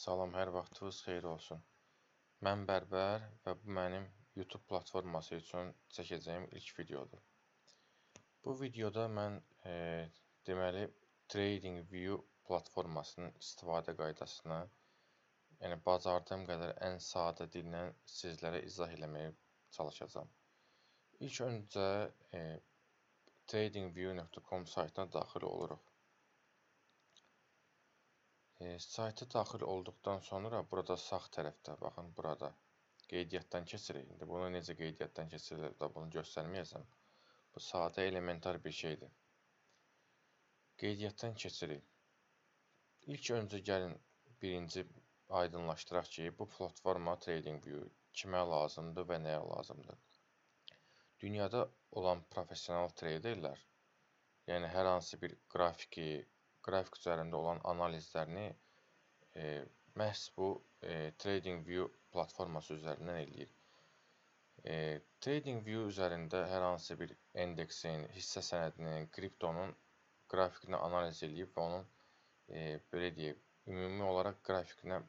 Salam, hər vaxtınız xeyir olsun. Mən Bərbər və bu mənim YouTube platforması üçün çəkəcəyim ilk videodur. Bu videoda mən deməli TradingView platformasının istifadə qaydasını, yəni bacardığım qədər ən sadə dillə sizlərə izah eləməyə çalışacağam. İlk öncə tradingview.com saytına daxil oluruq. Sayta daxil olduqdan sonra burada sağ tərəfdə, baxın burada qeydiyyatdan keçirik. İndi bunu necə qeydiyyatdan keçirilir də bunu göstərməyəcəm. Bu sadə elementar bir şeydir. Qeydiyyatdan keçirik. İlk öncə gəlin birinci aydınlaşdıraq ki, bu platforma TradingView kimə lazımdır və nəyə lazımdır. Dünyada olan professional traderlər, yəni hər hansı bir qrafik üzərində olan analizlərini məhz bu TradingView platforması üzərindən eləyir. TradingView üzərində hər hansı bir endeksin, hissə sənədinin, kriptonun qrafikini analiz edib və onun belə deyək, ümumi olaraq qrafikinə,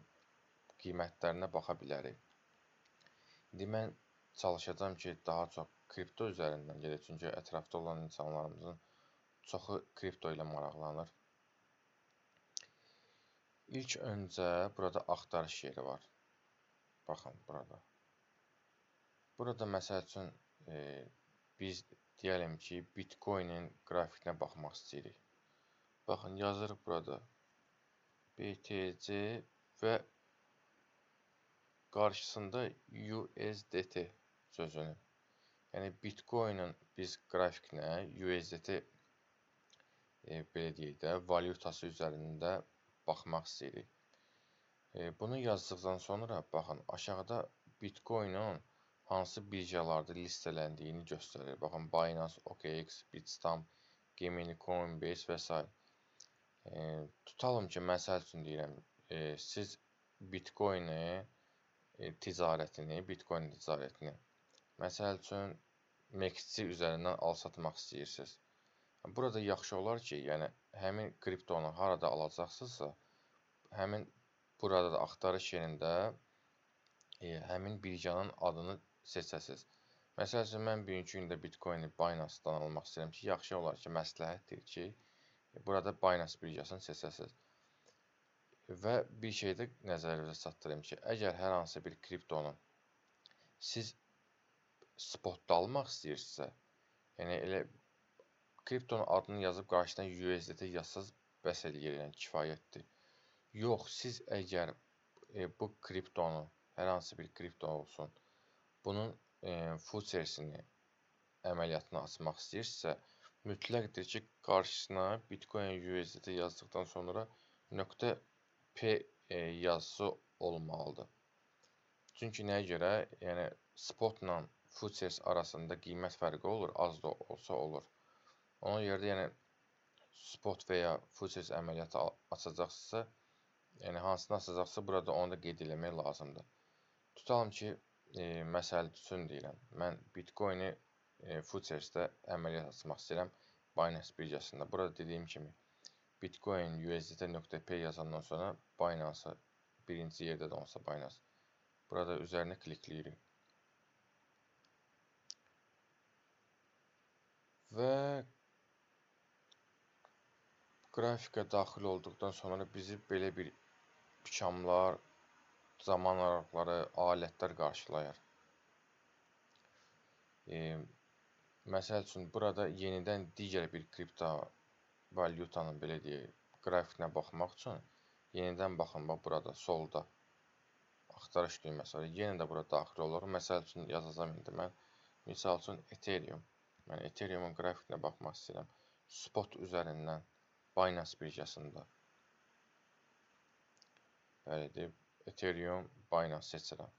qiymətlərinə baxa bilərik. İndi mən çalışacağam ki, daha çox kripto üzərindən gedək, çünki ətrafda olan insanlarımızın çoxu kripto ilə maraqlanır. İlk öncə burada axtarış yeri var. Baxın burada. Burada məsəl üçün biz deyəlim ki, Bitcoin'in qrafikinə baxmaq istəyirik. Baxın, yazırıq burada BTC və qarşısında USDT sözünü. Yəni Bitcoin'in biz qrafikinə USDT belə deyək də, valyutası üzərində baxmaq istəyirik. Bunu yazdıqdan sonra baxın aşağıda Bitcoin'in hansı birjalarda listələndiyini göstərir. Baxın Binance, OKX, Bitstamp, Gemini, Coinbase və s. Tutalım ki, məsəl üçün deyirəm, siz Bitcoin ticarətini, məsəl üçün MEXC üzərindən al-satmaq istəyirsiniz. Burada yaxşı olar ki, yəni həmin kriptonu harada alacaqsınızsa, həmin burada da axtarış yerində həmin birjanın adını seçəsiniz. Məsəl üçün, mən bugünkü gündə Bitcoin-i Binance-dan almaq istəyirəm ki, yaxşı olar ki, məsləhətdir ki, burada Binance birjasını seçəsiniz. Və bir şey də nəzərinizə çatdırım ki, əgər hər hansı bir kriptonu siz spotda almaq istəyirsinizsə, yəni elə kriptonun adını yazıb qarşısına USDT yazsanız bəs eləyir, yəni kifayətdir. Yox, siz əgər bu kriptonu, hər hansı bir kripto olsun, bunun futuresini, əməliyyatını açmaq istəyirsinizsə, mütləqdir ki, qarşısına Bitcoin USDT yazdıqdan sonra .p yazısı olmalıdır. Çünki nəyə görə? Yəni spotla futures arasında qiymət fərqi olur, az da olsa olur. Ona görə də yəni spot və ya futures əməliyyatı açacaqsınızsa, yəni hansını açacaqsa burada onu da qeyd eləmək lazımdır. Tutalım ki, məsəl üçün deyirəm, mən Bitcoin-i futuresdə əməliyyat açmaq istəyirəm Binance birjasında. Burada dediyim kimi Bitcoin USDT.p yazandan sonra Binance-ı birinci yerdə də olsa Binance. Burada üzərinə klikləyirik. Və qrafikə daxil olduqdan sonra bizi belə bir pikamlar, zaman aralıqları, alətlər qarşılayır. Məsəl üçün, burada yenidən digər bir kripto valyutanın belə deyək, qrafikinə baxmaq üçün yenidən baxın, bax burada, solda axtarış düyməsi var. Yenə də bura daxil olur. Məsəl üçün, yazacağım indi mən. Misal üçün, Ethereum. Mən Ethereum'un qrafikinə baxmaq istəyirəm. Spot üzərindən Binance birjasında. Bəli, Ethereum, Binance seçirəm.